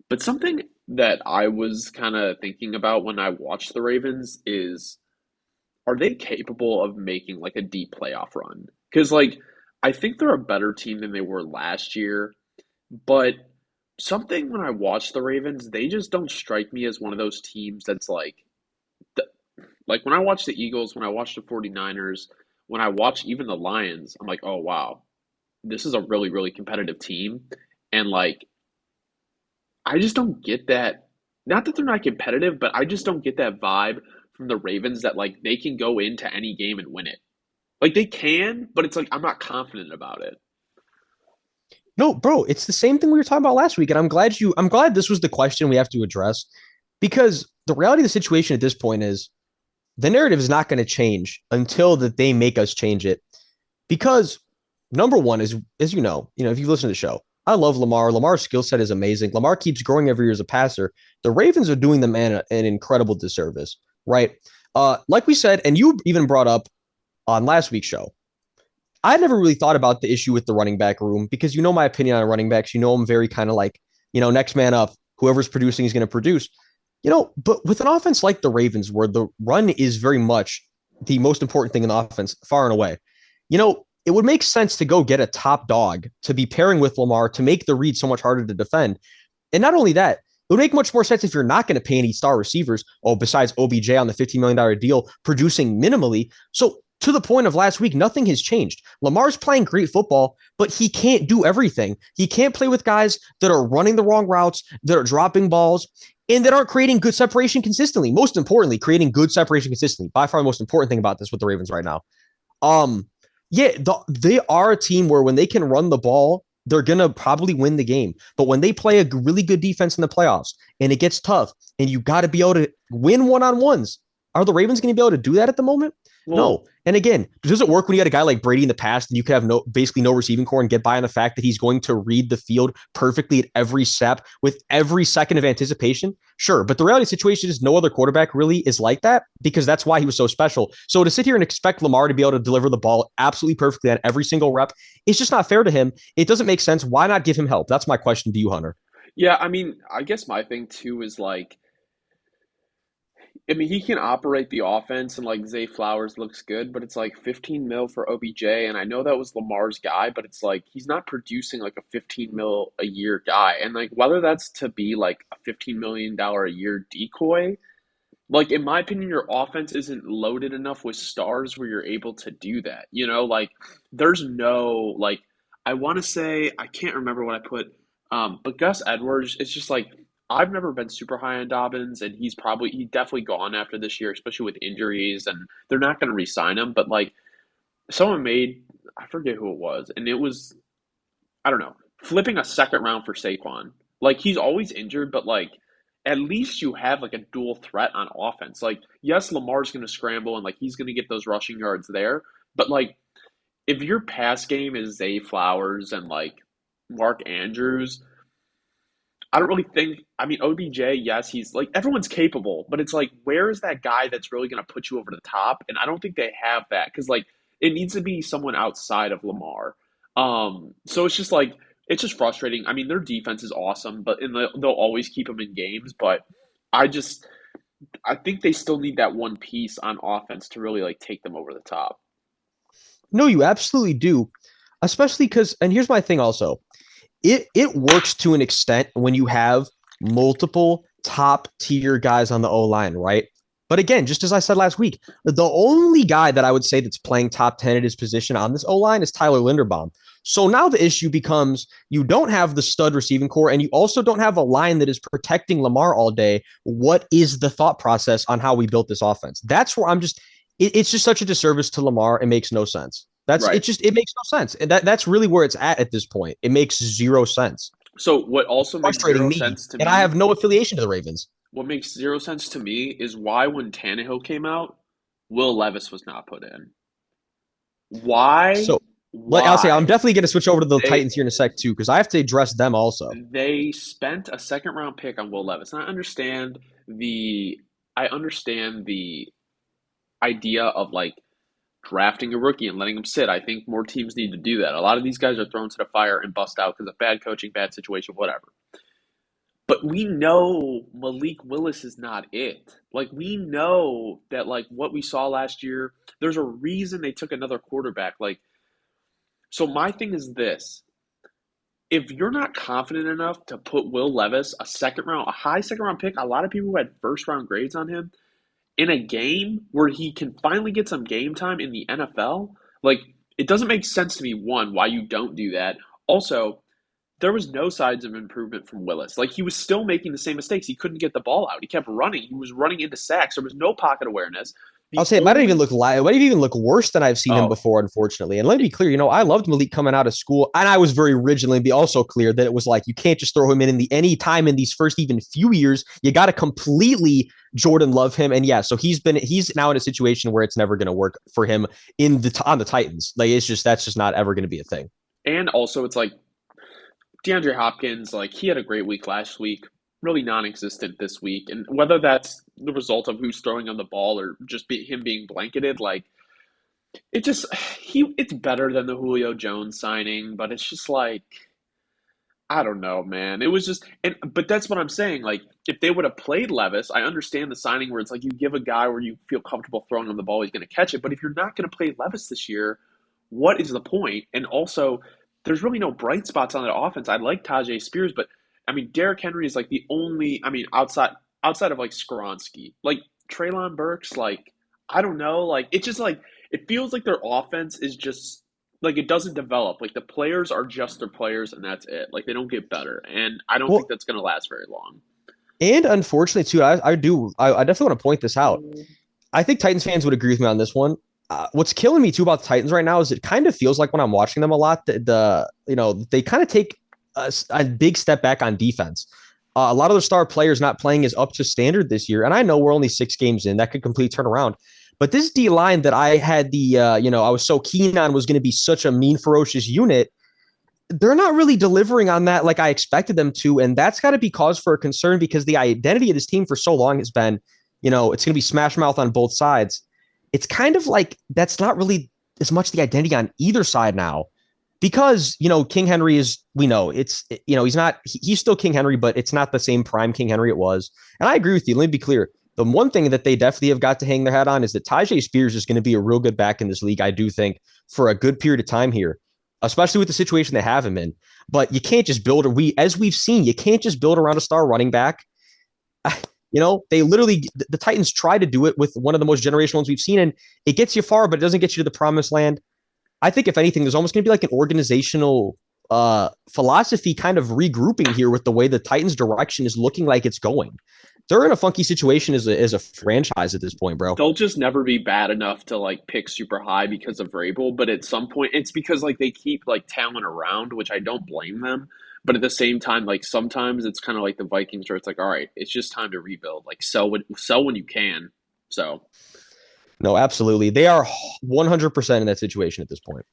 But something that I was kind of thinking about when I watched the Ravens is, are they capable of making like a deep playoff run? Because like I think they're a better team than they were last year, but something when I watch the Ravens, they just don't strike me as one of those teams that's th- like when I watch the Eagles, when I watch the 49ers, when I watch even the Lions, I'm like, "Oh wow, this is a really really competitive team." And like I just don't get that. Not that they're not competitive, but I just don't get that vibe from the Ravens that like they can go into any game and win it. Like they can, but it's like I'm not confident about it. No, bro, it's the same thing we were talking about last week, and I'm glad this was the question we have to address because the reality of the situation at this point is the narrative is not going to change until that they make us change it. Because number one is, as if you listen to the show, I love Lamar. Lamar's skill set is amazing. Lamar keeps growing every year as a passer. The Ravens are doing the man an incredible disservice, right? Like we said, and you even brought up on last week's show, I never really thought about the issue with the running back room because you know my opinion on running backs. You know I'm very kind of like, next man up. Whoever's producing is going to produce. But with an offense like the Ravens, where the run is very much the most important thing in the offense, far and away, it would make sense to go get a top dog to be pairing with Lamar to make the read so much harder to defend. And not only that, it would make much more sense if you're not going to pay any star receivers, besides OBJ on the $15 million deal, producing minimally. So to the point of last week, nothing has changed. Lamar's playing great football, but he can't do everything. He can't play with guys that are running the wrong routes, that are dropping balls, and that aren't creating good separation consistently. Most importantly, creating good separation consistently. By far the most important thing about this with the Ravens right now. Um, yeah, they are a team where when they can run the ball, they're gonna probably win the game. But when they play a really good defense in the playoffs and it gets tough, and you got to be able to win one-on-ones, are the Ravens going to be able to do that at the moment? Well, No. And again, does it work when you had a guy like Brady in the past and you could have basically no receiving core and get by on the fact that he's going to read the field perfectly at every step with every second of anticipation? Sure, but the reality of the situation is no other quarterback really is like that because that's why he was so special. So to sit here and expect Lamar to be able to deliver the ball absolutely perfectly on every single rep, it's just not fair to him. It doesn't make sense. Why not give him help? That's my question to you, Hunter. yeah, I mean, I guess my thing too is like I mean, he can operate the offense and like Zay Flowers looks good, but it's like 15 mil for OBJ. And I know that was Lamar's guy, but it's like he's not producing like a 15 mil a year guy. And like whether that's to be like a $15 million a year decoy, like in my opinion, your offense isn't loaded enough with stars where you're able to do that. Like there's no like I want to say I can't remember what I put, but Gus Edwards. It's just like I've never been super high on Dobbins, and he definitely gone after this year, especially with injuries, and they're not going to re-sign him. But like someone made I forget who it was, and it was I don't know, flipping a second round for Saquon. Like he's always injured, but like at least you have like a dual threat on offense. Like yes, Lamar's going to scramble and like he's going to get those rushing yards there, but like if your pass game is Zay Flowers and like Mark Andrews, I don't really think. I mean, OBJ, yes, he's like everyone's capable, but it's like where is that guy that's really going to put you over the top? And I don't think they have that because like it needs to be someone outside of Lamar. So it's just like it's just frustrating. I mean, their defense is awesome, but they'll always keep them in games. But I just I think they still need that one piece on offense to really like take them over the top. No, you absolutely do. Especially because, and here's my thing also. It works to an extent when you have multiple top tier guys on the O line, right? But again, just as I said last week, the only guy that I would say that's playing top 10 at his position on this O line is Tyler Linderbaum. So now the issue becomes you don't have the stud receiving core and you also don't have a line that is protecting Lamar all day. What is the thought process on how we built this offense? That's where it's just such a disservice to Lamar. It makes no sense. Right. It makes no sense. And that's really where it's at this point. It makes zero sense. So what also makes Frustrating zero me. sense to And I have me no affiliation to the Ravens. What makes zero sense to me is why when Tannehill came out, Will Levis was not put in. Why? So I'll say I'm Why? definitely going to switch over to the They Titans here in a sec too, because I have to address them also. they spent a second round pick on Will Levis. And the I understand the idea of like drafting a rookie and letting him sit. I think more teams need to do that. A lot of these guys are thrown to the fire and bust out because of bad coaching, bad situation, whatever. But we know Malik Willis is not it. Like we know that like what we saw last year, there's a reason they took another quarterback. Like so my thing is this. If you're not confident enough to put Will Levis, a high second round pick, a lot of people had first round grades on him in a game where he can finally get some game time in the NFL, like it doesn't make sense to me one why you don't do that. Also, there was no signs of improvement from Willis. Like he was still making the same mistakes. He couldn't get the ball out. He kept running. He was running into sacks. There was no pocket awareness. I'll The say it might even only look it might even look worse than I've seen him oh before, unfortunately. And let me be clear, I loved Malik coming out of school, and I was very original and be also clear that it was like you can't just throw him in the any time in these first even few years. You got to completely Jordan love him, and yeah, so he's now in a situation where it's never going to work for him on the Titans. Like it's just that's just not ever going to be a thing. and also it's like DeAndre Hopkins, like he had a great week last week, really non-existent this week, and whether that's the result of who's throwing on the ball or just him being blanketed, like it just it's better than the Julio Jones signing, but it's just like I don't know, man. It was just but that's what I'm saying. Like if they would have played Levis, I understand the signing where it's like you give a guy where you feel comfortable throwing him the ball, he's going to catch it. But if you're not going to play Levis this year, what is the point? And also, there's really no bright spots on that offense. I like Tajay Spears, but I mean Derrick Henry is like the only. I mean outside of like Skoronski, like Traylon Burks, like I don't know, like it's just like it feels like their offense is just like it doesn't develop. Like the players are just their players and that's it. Like they don't get better. And I don't think Well, that's gonna last very long. and unfortunately too, I definitely want to point this out. I think Titans fans would agree with me on this one. What's killing me too about the Titans right now is it kind of feels like when I'm watching them a lot, they kind of take a big step back on defense. A lot of the star players not playing is up to standard this year, and I know we're only 6 games in. That could completely turn around. But this D line that I had I was so keen on was going to be such a mean, ferocious unit. They're not really delivering on that like I expected them to, and that's got to be cause for a concern because the identity of this team for so long has been, it's going to be smash mouth on both sides. It's kind of like that's not really as much the identity on either side now because King Henry is we know it's he's still King Henry, but it's not the same prime King Henry it was. And I agree with you. Let me be clear. The one thing that they definitely have got to hang their hat on is that Tajay Spears is going to be a real good back in this league. I do think for a good period of time here, especially with the situation they have him in. But you can't just build as we've seen, you can't just build around a star running back. They literally the Titans try to do it with one of the most generational ones we've seen, and it gets you far, but it doesn't get you to the promised land. I think if anything, there's almost going to be like an organizational philosophy kind of regrouping here with the way the Titans' direction is looking like it's going. They're in a funky situation as a franchise at this point, bro. They'll just never be bad enough to like pick super high because of Vrabel, but at some point it's because like they keep like talent around, which I don't blame them. But at the same time, like sometimes it's kind of like the Vikings where it's like, all right, it's just time to rebuild. Like sell when you can. So No, absolutely. They are 100% in that situation at this point.